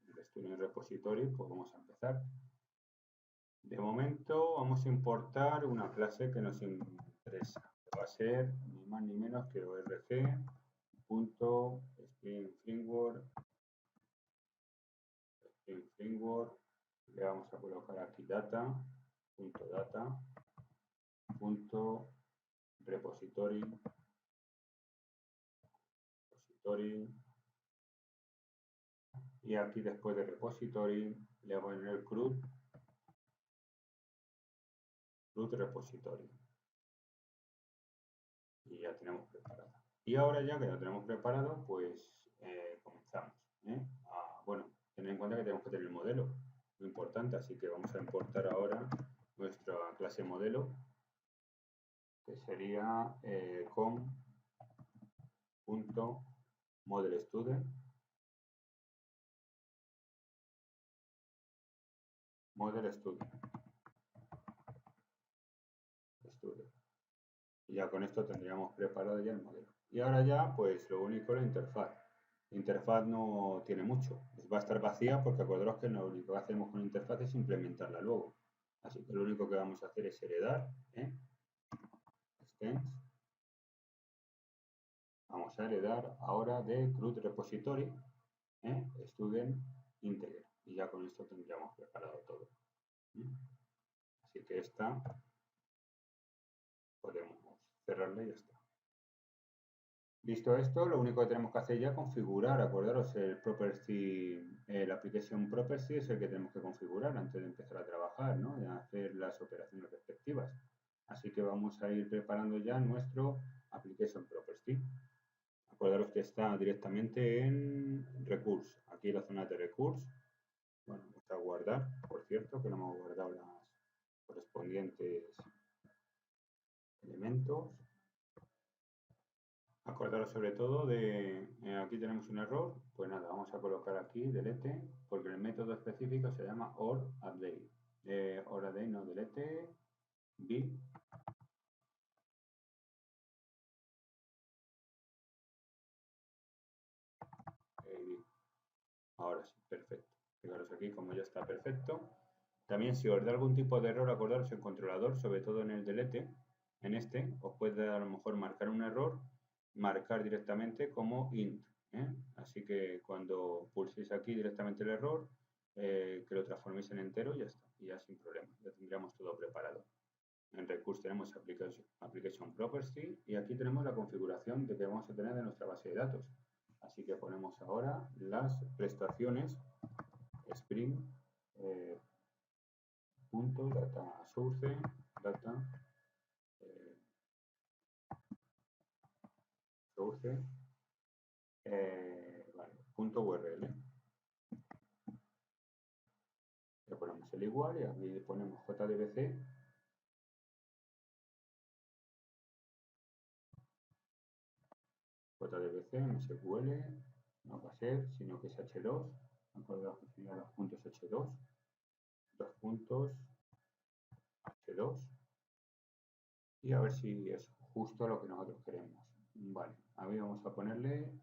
Speaker 1: El student repository, pues vamos a empezar. De momento vamos a importar una clase que nos interesa. Va a ser ni más ni menos que org.springframework. Le vamos a colocar aquí data.repository. Y aquí después de repository le voy a poner CRUD repository. Y ya tenemos preparado. Y ahora ya que lo tenemos preparado, pues comenzamos. Bueno, tened en cuenta que tenemos que tener el modelo, muy importante, así que vamos a importar ahora nuestra clase modelo, que sería com.modelStudent. Y ya con esto tendríamos preparado ya el modelo. Y ahora ya, pues lo único es la interfaz. La interfaz no tiene mucho. Va a estar vacía porque acordaros que lo único que hacemos con la interfaz es implementarla luego. Así que lo único que vamos a hacer es heredar. Extends. Vamos a heredar ahora de CRUD repository student integer. Y ya con esto tendríamos preparado todo. Así que esta podemos cerrarla y ya está. Visto esto, lo único que tenemos que hacer ya es configurar, acordaros, el application property es el que tenemos que configurar antes de empezar a trabajar, ¿no? De hacer las operaciones respectivas. Así que vamos a ir preparando ya nuestro application property. Acordaros que está directamente en recurse. Aquí la zona de recurse. Bueno, vamos a guardar, por cierto, que no hemos guardado las correspondientes elementos. Acordaros sobre todo de, aquí tenemos un error, pues nada, vamos a colocar aquí delete, porque el método específico se llama orUpdate. orUpdate, no delete, b. Ahora sí, perfecto. Fijaros aquí como ya está perfecto. También si os da algún tipo de error, acordaros el controlador, sobre todo en el delete, en este, os puede a lo mejor marcar un error, marcar directamente como int. Así que cuando pulséis aquí directamente el error, que lo transforméis en entero y ya está, y ya sin problema, ya tendríamos todo preparado. En Recurse tenemos Application Property y aquí tenemos la configuración de que vamos a tener de nuestra base de datos. Así que ponemos ahora las prestaciones Spring punto data source data source vale, punto URL. Le ponemos el igual y aquí le ponemos JDBC. JDBC, MSQL, no va a ser, sino que es H2. Acordaos que serían los puntos H2. Dos puntos H2. Y a ver si es justo lo que nosotros queremos. Vale, ahí vamos a ponerle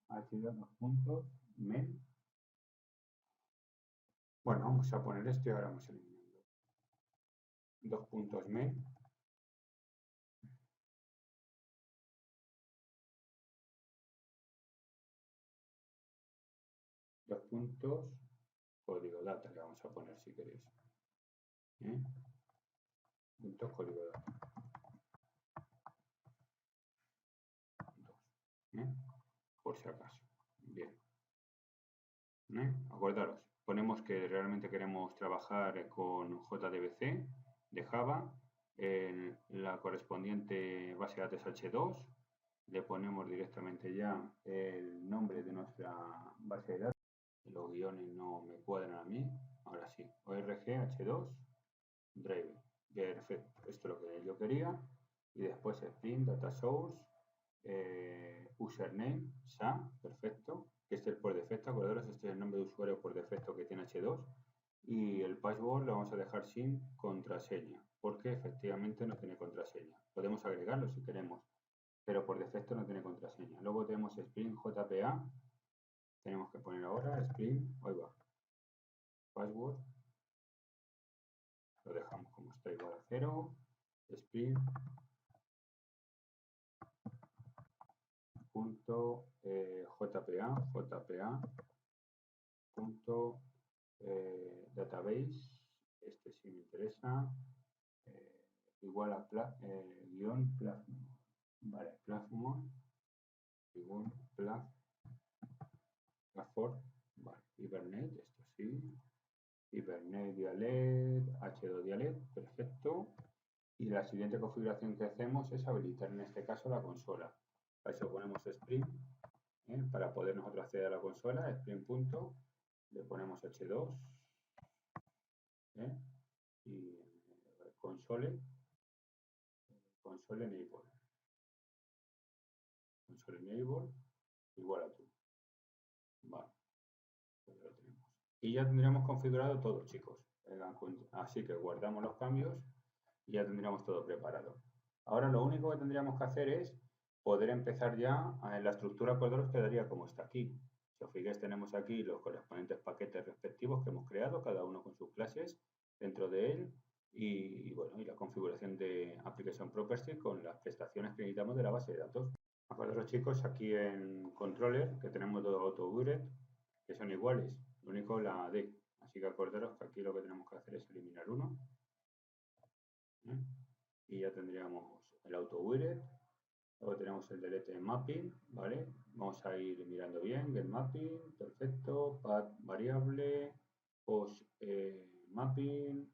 Speaker 1: H2 dos puntos men. Bueno, vamos a poner esto y ahora vamos eliminando. Dos puntos men. Dos puntos código data le vamos a poner si queréis. Puntos código data. Por si acaso. Bien. Acordaros, ponemos que realmente queremos trabajar con JDBC de Java, en la correspondiente base de datos H2, le ponemos directamente ya el nombre de nuestra base de datos, los guiones no me cuadran a mí, ahora sí, org H2 driver, perfecto, esto es lo que yo quería, y después Spring Data Source, username, SAM, perfecto, que este es por defecto, acordaros, este es el nombre de usuario por defecto que tiene H2, y el password lo vamos a dejar sin contraseña, porque efectivamente no tiene contraseña. Podemos agregarlo si queremos, pero por defecto no tiene contraseña. Luego tenemos Spring JPA, tenemos que poner ahora Spring, ahí va, password, lo dejamos como está igual a 0, Spring punto jpa punto database, este sí me interesa, igual a guión platform, vale, platform igual platform, vale, Hibernate, esto sí, Hibernate dialect, H2 dialect, perfecto. Y la siguiente configuración que hacemos es habilitar en este caso la consola. Para eso ponemos Spring, para poder nosotros acceder a la consola, Spring punto, le ponemos H2 y console enable, console enable igual a true. Vale, pues lo tenemos. Y ya tendríamos configurado todo, chicos. Así que guardamos los cambios y ya tendríamos todo preparado. Ahora lo único que tendríamos que hacer es poder empezar ya en la estructura Cordoros quedaría como está aquí. Si os fijáis, tenemos aquí los correspondientes paquetes respectivos que hemos creado, cada uno con sus clases dentro de él y bueno, y la configuración de Application Properties con las prestaciones que necesitamos de la base de datos. Acordaros, chicos, aquí en Controller que tenemos dos AutoWired que son iguales, lo único la D. Así que acordaros que aquí lo que tenemos que hacer es eliminar uno. Y ya tendríamos el AutoWired. Luego tenemos el delete mapping, ¿vale? Vamos a ir mirando bien, get mapping, perfecto, path variable, post mapping,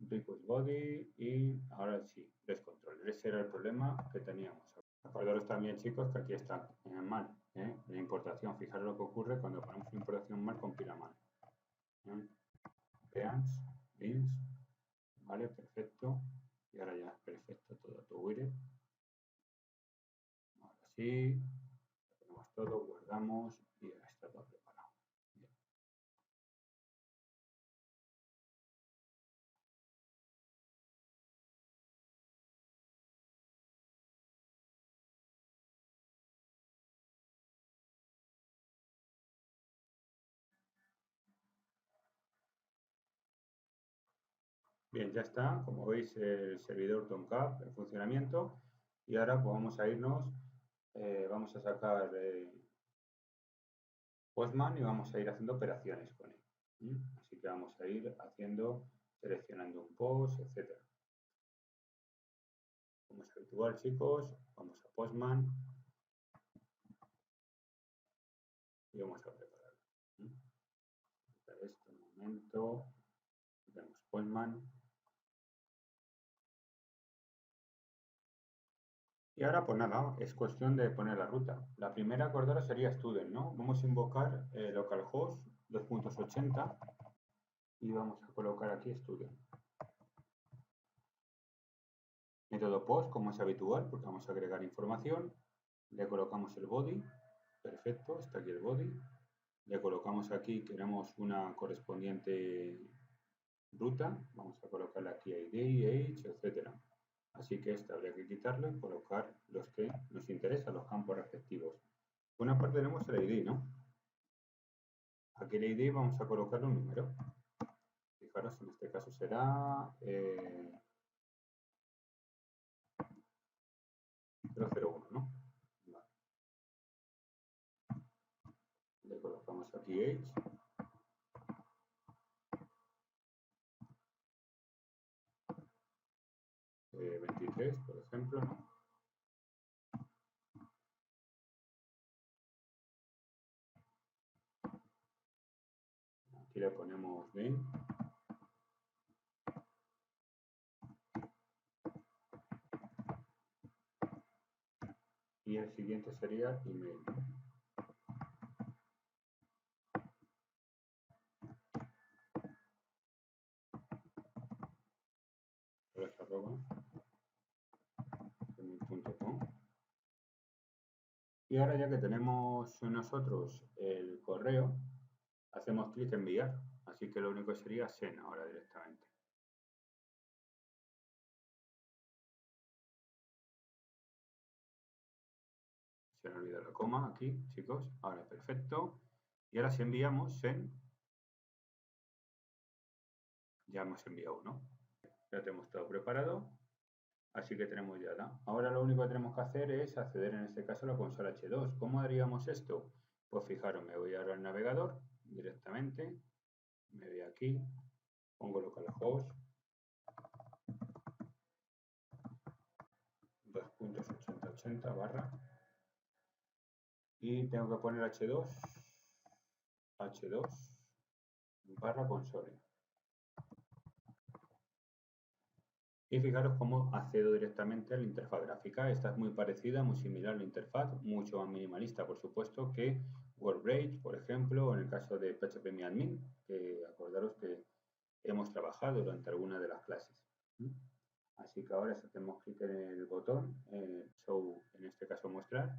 Speaker 1: request body y ahora sí, descontrol. Ese era el problema que teníamos. Acordaros también, chicos, que aquí está mal, la importación. Fijaros lo que ocurre cuando ponemos una importación mal, compila mal. Beans, beans, vale, perfecto. Y ahora ya es perfecto todo AutoWired. Ahora sí, tenemos todo, guardamos y ya está todo preparado. Bien. Bien, ya está, como veis el servidor Tomcat en funcionamiento y ahora pues vamos a irnos, vamos a sacar Postman y vamos a ir haciendo operaciones con él. Así que vamos a ir haciendo, seleccionando un post, etc. Como es habitual, chicos, vamos a Postman, y vamos a prepararlo. Esto, un momento, tenemos Postman. Y ahora pues nada, es cuestión de poner la ruta. La primera, acordaros, sería student, ¿no? Vamos a invocar localhost 2.80 y vamos a colocar aquí student. Método post, como es habitual, porque vamos a agregar información. Le colocamos el body, perfecto, está aquí el body. Le colocamos aquí, queremos una correspondiente ruta, vamos a colocarle aquí ID, age, etcétera. Así que esta habría que quitarlo y colocar los que nos interesan, los campos respectivos. Por una parte tenemos el ID, ¿no? Aquí el ID vamos a colocarle un número. Fijaros, en este caso será 001, ¿no? Vale. Le colocamos aquí age. 23, por ejemplo, ¿no? Aquí le ponemos name. Y el siguiente sería email, ¿no? @gmail.com. Y ahora ya que tenemos nosotros el correo, hacemos clic en enviar. Así que lo único sería send ahora directamente. Se me olvidó la coma aquí, chicos. Ahora, perfecto. Y ahora si enviamos send, ya hemos enviado uno. Ya tenemos todo preparado. Así que tenemos ya. Ahora lo único que tenemos que hacer es acceder en este caso a la consola H2. ¿Cómo haríamos esto? Pues fijaros, me voy ahora al navegador directamente. Me voy aquí. Pongo localhost 2.8080 barra. Y tengo que poner H2 barra console. Y fijaros cómo accedo directamente a la interfaz gráfica. Esta es muy parecida, muy similar a la interfaz, mucho más minimalista, por supuesto, que WordBridge, por ejemplo, o en el caso de PHPMyAdmin, que acordaros que hemos trabajado durante alguna de las clases. Así que ahora si hacemos clic en el botón, show, en este caso mostrar.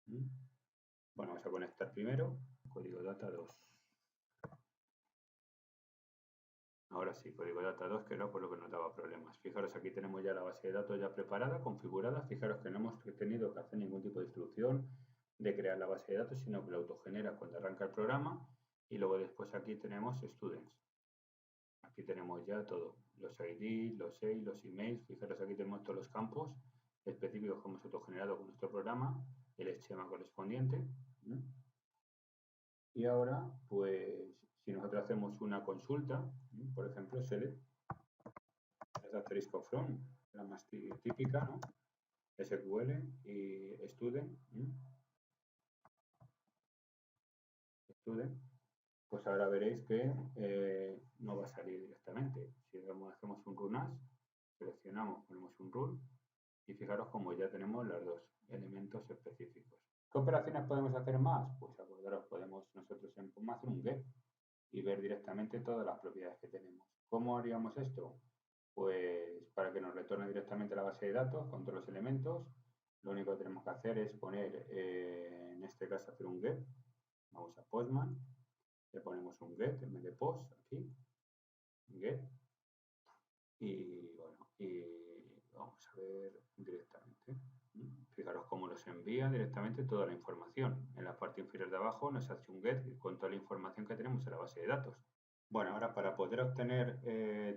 Speaker 1: Bueno, vamos a conectar primero, código data 2. Ahora sí, código data 2, que era por lo que nos daba problemas. Fijaros, aquí tenemos ya la base de datos ya preparada, configurada. Fijaros que no hemos tenido que hacer ningún tipo de instrucción de crear la base de datos, sino que la autogenera cuando arranca el programa. Y luego después aquí tenemos students. Aquí tenemos ya todo, los ID, los age, los emails. Fijaros, aquí tenemos todos los campos específicos que hemos autogenerado con nuestro programa, el esquema correspondiente. Y ahora, pues, si nosotros hacemos una consulta, por ejemplo, select, es asterisco from, la más típica, ¿no? SQL y student, pues ahora veréis que no va a salir directamente. Si hacemos un run as, seleccionamos, ponemos un run y fijaros como ya tenemos los dos elementos específicos. ¿Qué operaciones podemos hacer más? Pues acordaros, podemos nosotros en POM hacer un get y ver directamente todas las propiedades que tenemos. ¿Cómo haríamos esto? Pues para que nos retorne directamente la base de datos con todos los elementos, lo único que tenemos que hacer es poner, en este caso hacer un get. Vamos a Postman, le ponemos un get en vez de post aquí, get, y bueno, y vamos a ver directamente. Fijaros cómo nos envía directamente toda la información. En la parte inferior de abajo nos hace un get con toda la información que tenemos en la base de datos. Bueno, ahora para poder obtener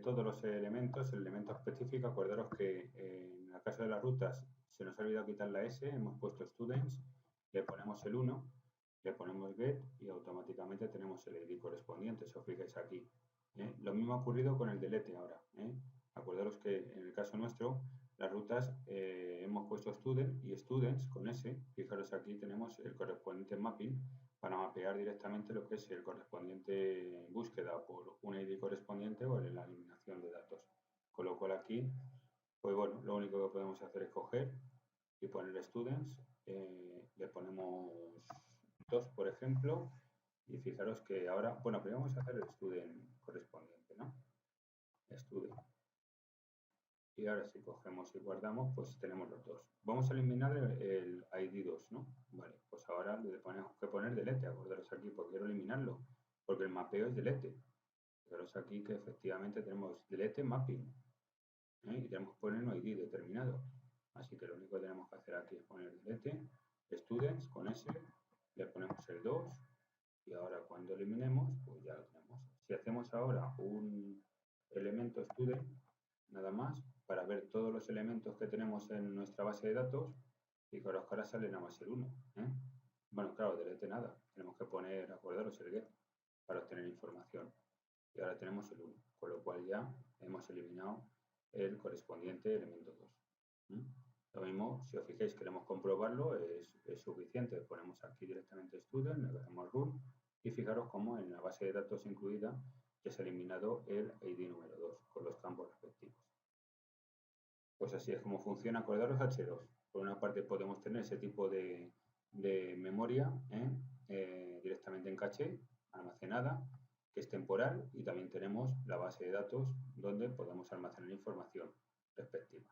Speaker 1: todos los elementos, el elemento específico, acordaros que en el caso de las rutas se nos ha olvidado quitar la S, hemos puesto students, le ponemos el 1, le ponemos get y automáticamente tenemos el ID correspondiente, si os fijáis aquí. Lo mismo ha ocurrido con el delete ahora. Acordaros que en el caso nuestro Las rutas hemos puesto student y students con S. Fijaros, aquí tenemos el correspondiente mapping para mapear directamente lo que es el correspondiente búsqueda por un ID correspondiente o en la eliminación de datos. Con lo cual aquí, pues bueno, lo único que podemos hacer es coger y poner students, le ponemos 2, por ejemplo, y fijaros que ahora, bueno, primero vamos a hacer el student correspondiente, ¿no? Student. Y ahora si cogemos y guardamos, pues tenemos los dos. Vamos a eliminar el ID 2, ¿no? Vale, pues ahora le tenemos que poner delete, acordaros aquí, porque quiero eliminarlo, porque el mapeo es delete. Acordaros aquí que efectivamente tenemos delete mapping, ¿eh? Y tenemos que poner un ID determinado. Así que lo único que tenemos que hacer aquí es poner delete, students con S, le ponemos el 2 y ahora cuando eliminemos, pues ya lo tenemos. Si hacemos ahora un elemento student, nada más, para ver todos los elementos que tenemos en nuestra base de datos, y que ahora sale nada más el 1. ¿eh? Bueno, claro, delete nada, tenemos que poner, acordaros, el get para obtener información. Y ahora tenemos el 1, con lo cual ya hemos eliminado el correspondiente elemento 2. Lo mismo, si os fijáis, queremos comprobarlo, es suficiente. Ponemos aquí directamente student, le damos run y fijaros cómo en la base de datos incluida ya se ha eliminado el ID número 2 con los campos respectivos. Pues así es como funciona Acordaros H2. Por una parte podemos tener ese tipo de memoria directamente en caché, almacenada, que es temporal, y también tenemos la base de datos donde podemos almacenar información respectiva.